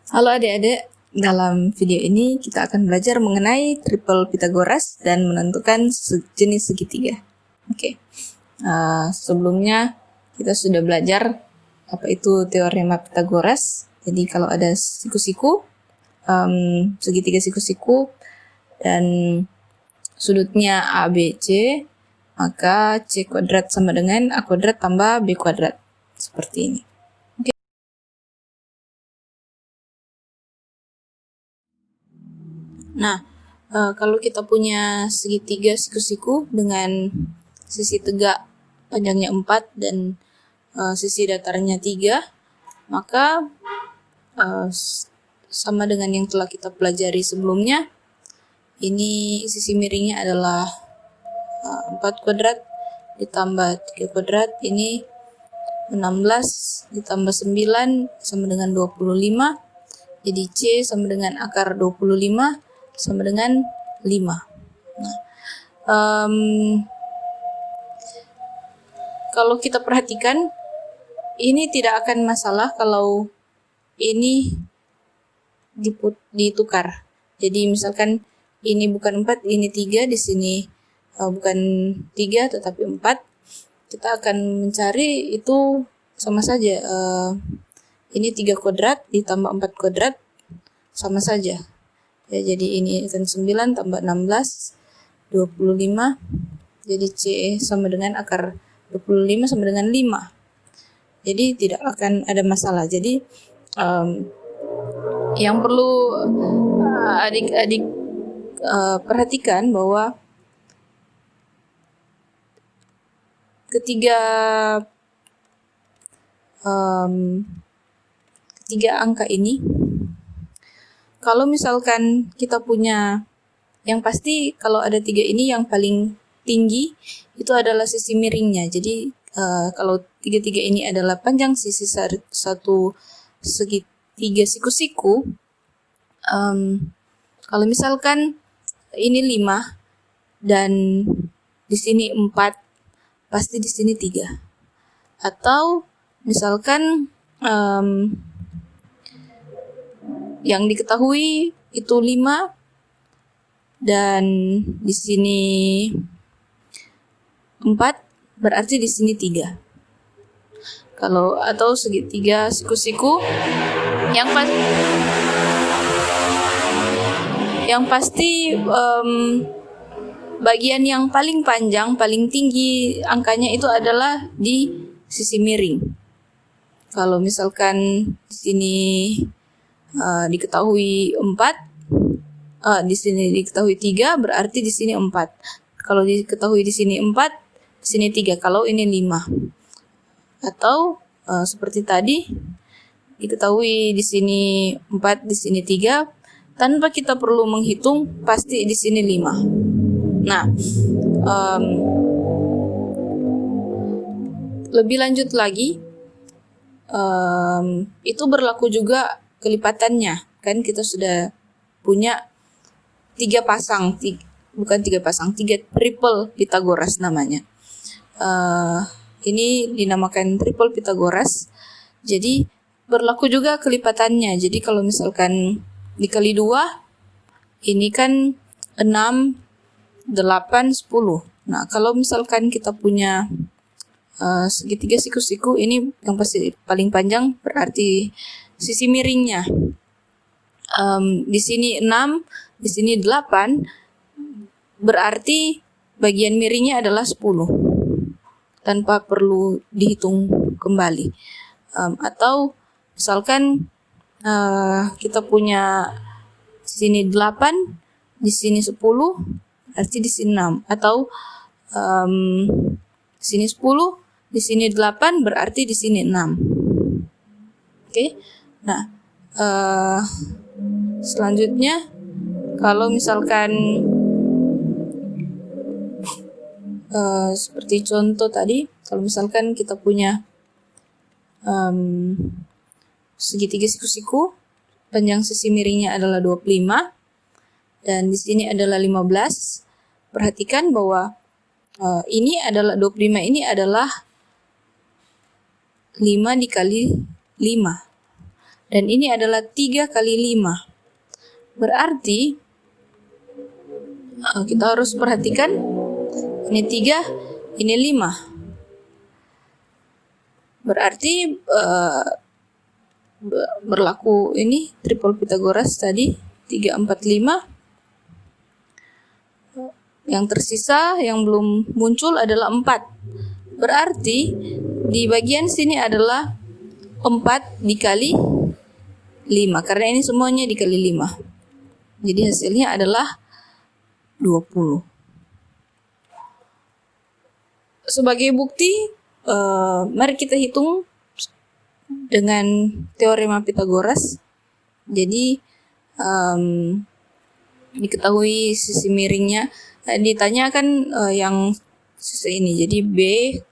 Halo adik-adik, dalam video ini kita akan belajar mengenai triple Pythagoras dan menentukan jenis segitiga. Sebelumnya kita sudah belajar apa itu teorema Pythagoras. Jadi kalau ada siku-siku, segitiga siku-siku dan sudutnya A, B, C, maka C kuadrat sama dengan A kuadrat tambah B kuadrat. Seperti ini. Nah, kalau kita punya segitiga siku-siku dengan sisi tegak panjangnya 4 dan sisi datarnya 3, maka sama dengan yang telah kita pelajari sebelumnya. Ini sisi miringnya adalah 4 kuadrat ditambah 3 kuadrat, ini 16 ditambah 9 sama dengan 25. Jadi C sama dengan akar 25 sama dengan 5. Kalau kita perhatikan, ini tidak akan masalah kalau ini ditukar. Jadi misalkan ini bukan 4, ini 3, di sini bukan 3 tetapi 4. Kita akan mencari itu sama saja. Ini 3 kuadrat ditambah 4 kuadrat sama saja. Ya, jadi ini akan 9 tambah 16, 25. Jadi C sama dengan akar 25 sama dengan 5. Jadi tidak akan ada masalah. Jadi yang perlu adik-adik perhatikan bahwa ketiga angka ini, kalau misalkan kita punya, yang pasti kalau ada 3 ini yang paling tinggi itu adalah sisi miringnya. Jadi kalau 3 ini adalah panjang sisi satu segitiga siku-siku. Kalau misalkan ini 5 dan di sini 4, pasti di sini 3. Atau misalkan yang diketahui itu 5 dan di sini 4, berarti di sini 3. Kalau atau segitiga siku-siku yang pasti bagian yang paling panjang, paling tinggi angkanya itu adalah di sisi miring. Kalau misalkan di sini diketahui 4, di sini diketahui 3, berarti di sini 4. Kalau diketahui di sini 4, di sini 3. Kalau ini 5. Atau seperti tadi diketahui di sini 4, di sini 3, tanpa kita perlu menghitung, pasti di sini 5. Nah, lebih lanjut lagi, itu berlaku juga kelipatannya. Kan kita sudah punya 3 triple Pythagoras namanya. Ini dinamakan triple Pythagoras. Jadi berlaku juga kelipatannya. Jadi kalau misalkan dikali 2, ini kan 6, 8, 10. Nah, kalau misalkan kita punya segitiga siku-siku, ini yang pasti paling panjang berarti sisi miringnya. Di sini 6, di sini 8, berarti bagian miringnya adalah 10. Tanpa perlu dihitung kembali. Atau misalkan kita punya di sini 8, di sini 10, berarti di sini 6. Atau di sini 10, di sini 8, berarti di sini 6. Oke. Nah, selanjutnya kalau misalkan seperti contoh tadi, kalau misalkan kita punya segitiga siku-siku, panjang sisi miringnya adalah 25 dan di sini adalah 15. Perhatikan bahwa ini adalah 25, ini adalah 5 dikali 5. Dan ini adalah 3 kali 5. Berarti kita harus perhatikan ini 3, ini 5. Berarti berlaku ini triple Pythagoras tadi 3, 4, 5. Yang tersisa yang belum muncul adalah 4. Berarti di bagian sini adalah 4 dikali 5, karena ini semuanya dikali 5. Jadi hasilnya adalah 20. Sebagai bukti, mari kita hitung dengan teorema Pythagoras. Jadi diketahui sisi miringnya. Ditanyakan yang sisi ini. Jadi B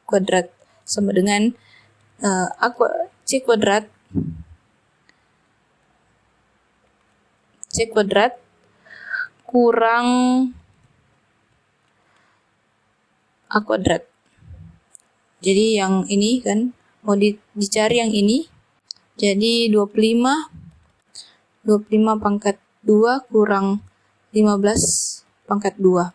kuadrat sama dengan C kuadrat kurang A kuadrat. Jadi yang ini kan mau dicari yang ini. Jadi 25 pangkat 2 kurang 15 pangkat 2.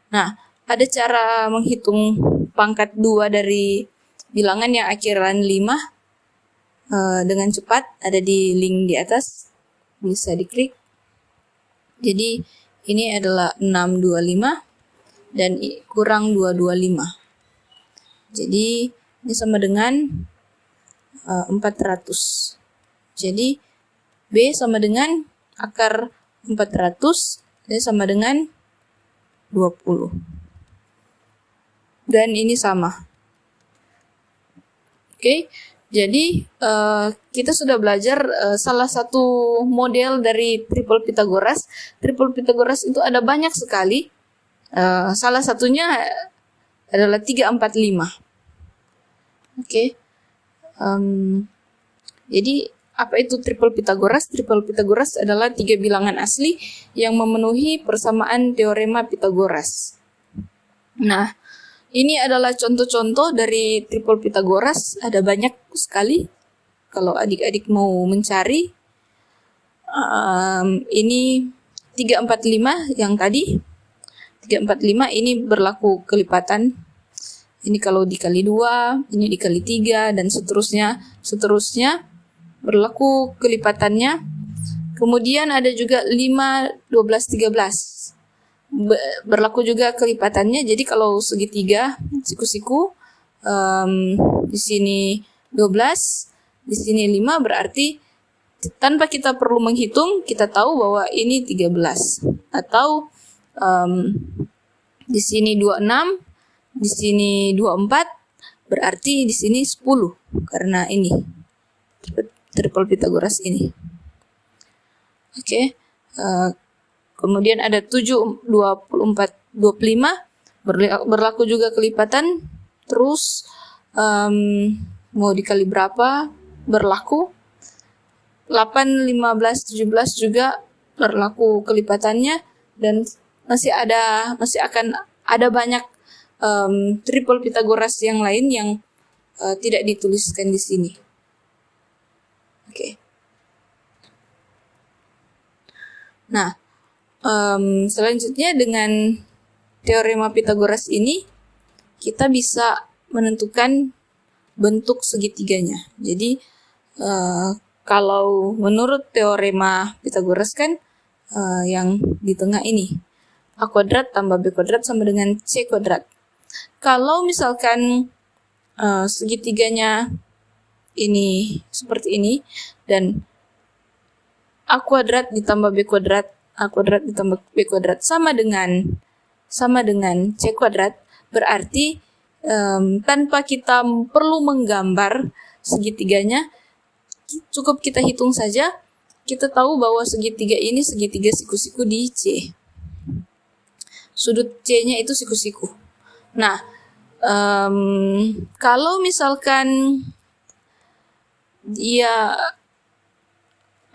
Nah, ada cara menghitung pangkat 2 dari bilangan yang akhiran 5 dengan cepat. Ada di link di atas, bisa diklik. Jadi ini adalah 625 dan kurang 225. Jadi ini sama dengan 400. Jadi B sama dengan akar 400, ini sama dengan 20. Dan ini sama. Oke, jadi kita sudah belajar salah satu model dari triple Pythagoras. Triple Pythagoras itu ada banyak sekali. Salah satunya adalah 3, 4, 5. Oke. Jadi apa itu triple Pythagoras? Triple Pythagoras adalah 3 bilangan asli yang memenuhi persamaan teorema Pythagoras. Nah, ini adalah contoh-contoh dari triple Pythagoras. Ada banyak sekali. Kalau adik-adik mau mencari, ini 3, 4, 5 yang tadi. 3, 4, 5 ini berlaku kelipatan. Ini kalau dikali 2, ini dikali 3, dan seterusnya berlaku kelipatannya. Kemudian ada juga 5, 12, 13. Berlaku juga kelipatannya. Jadi kalau segitiga siku-siku, di sini 12, di sini 5, berarti tanpa kita perlu menghitung, kita tahu bahwa ini 13. Atau di sini 26, di sini 24, berarti di sini 10 karena ini triple Pythagoras ini. Oke. Kemudian ada 7, 24, 25 berlaku juga kelipatan. Terus mau dikali berapa berlaku. 8, 15, 17 juga berlaku kelipatannya, dan masih akan ada banyak triple Pythagoras yang lain yang tidak dituliskan di sini. Oke. Nah, selanjutnya dengan teorema Pythagoras ini kita bisa menentukan bentuk segitiganya. Jadi kalau menurut teorema Pythagoras kan yang di tengah ini A kuadrat tambah B kuadrat sama dengan C kuadrat. Kalau misalkan segitiganya ini seperti ini, dan A kuadrat ditambah B kuadrat, A kuadrat ditambah B kuadrat sama dengan C kuadrat, berarti tanpa kita perlu menggambar segitiganya, cukup kita hitung saja, kita tahu bahwa segitiga ini segitiga siku-siku di C. Sudut C-nya itu siku-siku. Nah, kalau misalkan dia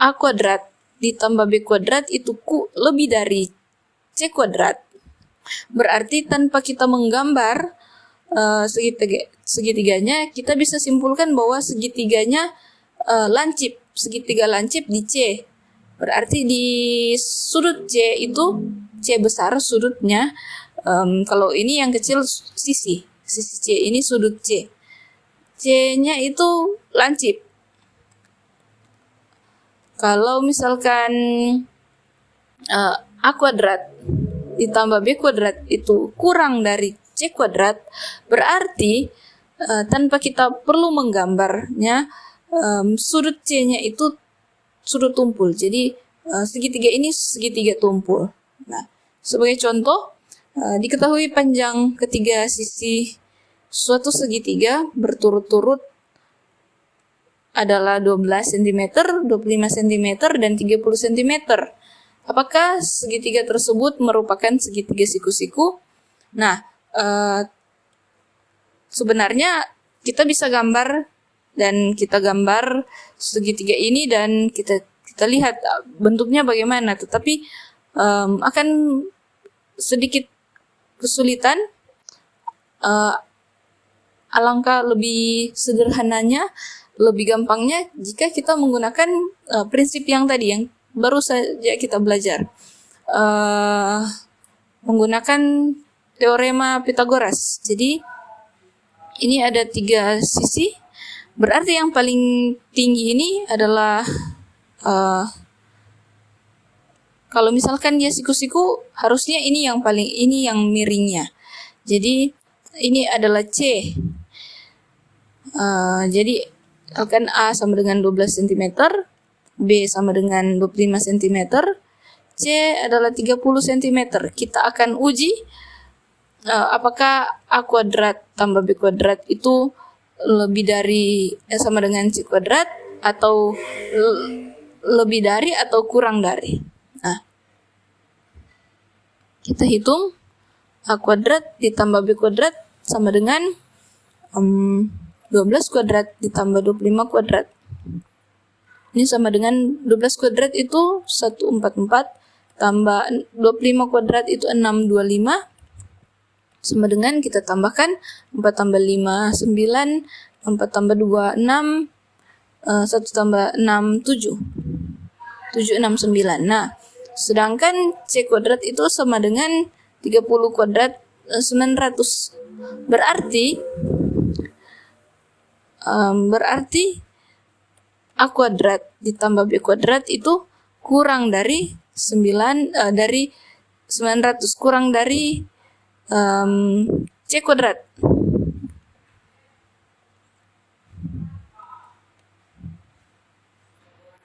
A kuadrat ditambah B kuadrat itu lebih dari C kuadrat, berarti tanpa kita menggambar segitiganya, kita bisa simpulkan bahwa segitiganya lancip. segitiga lancip di C. Berarti di sudut C itu, C besar sudutnya, kalau ini yang kecil sisi C, ini sudut C. C-nya itu lancip. Kalau misalkan A kuadrat ditambah B kuadrat itu kurang dari C kuadrat, berarti tanpa kita perlu menggambarnya, sudut C-nya itu sudut tumpul. Jadi segitiga ini segitiga tumpul. Nah, sebagai contoh, diketahui panjang ketiga sisi suatu segitiga berturut-turut adalah 12 cm, 25 cm, dan 30 cm. Apakah segitiga tersebut merupakan segitiga siku-siku? Nah, sebenarnya kita bisa gambar, dan kita gambar segitiga ini dan kita lihat bentuknya bagaimana, tetapi akan sedikit kesulitan. Alangkah lebih sederhananya, lebih gampangnya jika kita menggunakan prinsip yang tadi yang baru saja kita belajar, menggunakan teorema Pythagoras. Jadi ini ada 3 sisi, berarti yang paling tinggi ini adalah kalau misalkan dia siku-siku, harusnya ini yang miringnya. Jadi ini adalah C. Jadi misalkan A sama dengan 12 cm, B sama dengan 25 cm, C adalah 30 cm. Kita akan uji apakah A kuadrat tambah B kuadrat itu lebih dari sama dengan C kuadrat, atau lebih dari atau kurang dari. Nah, kita hitung A kuadrat ditambah B kuadrat sama dengan 12 kuadrat ditambah 25 kuadrat. Ini sama dengan 12 kuadrat itu 144 tambah 25 kuadrat itu 625, sama dengan kita tambahkan 4 tambah 5 9, 4 tambah 2 6, 1 tambah 6 7, 7 6 9. Nah, sedangkan C kuadrat itu sama dengan 30 kuadrat 900. Berarti A kuadrat ditambah B kuadrat itu kurang dari 900, kurang dari C kuadrat.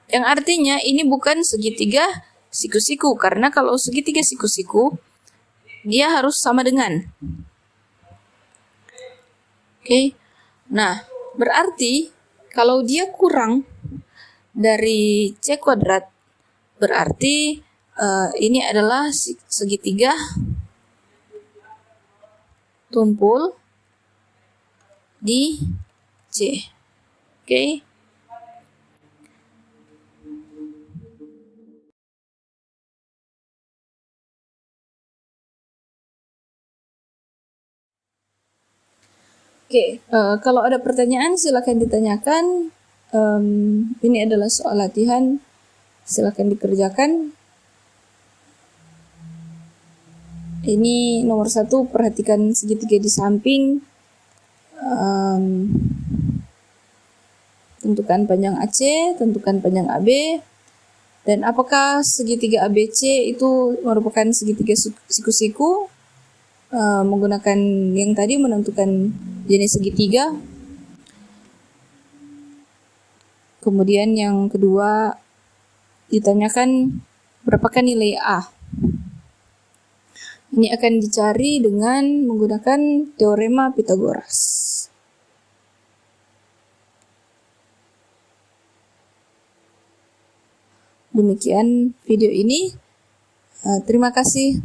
Yang artinya ini bukan segitiga siku-siku, karena kalau segitiga siku-siku dia harus sama dengan. Oke. Nah, berarti kalau dia kurang dari C kuadrat, berarti ini adalah segitiga tumpul di C. Oke. Oke, kalau ada pertanyaan silakan ditanyakan. Ini adalah soal latihan, silakan dikerjakan. Ini nomor 1, perhatikan segitiga di samping. Tentukan panjang AC, tentukan panjang AB, dan apakah segitiga ABC itu merupakan segitiga siku-siku. Menggunakan yang tadi menentukan jenis segitiga. Kemudian yang kedua ditanyakan berapakah nilai A. Ini akan dicari dengan menggunakan teorema Pythagoras. Demikian video ini. Terima kasih.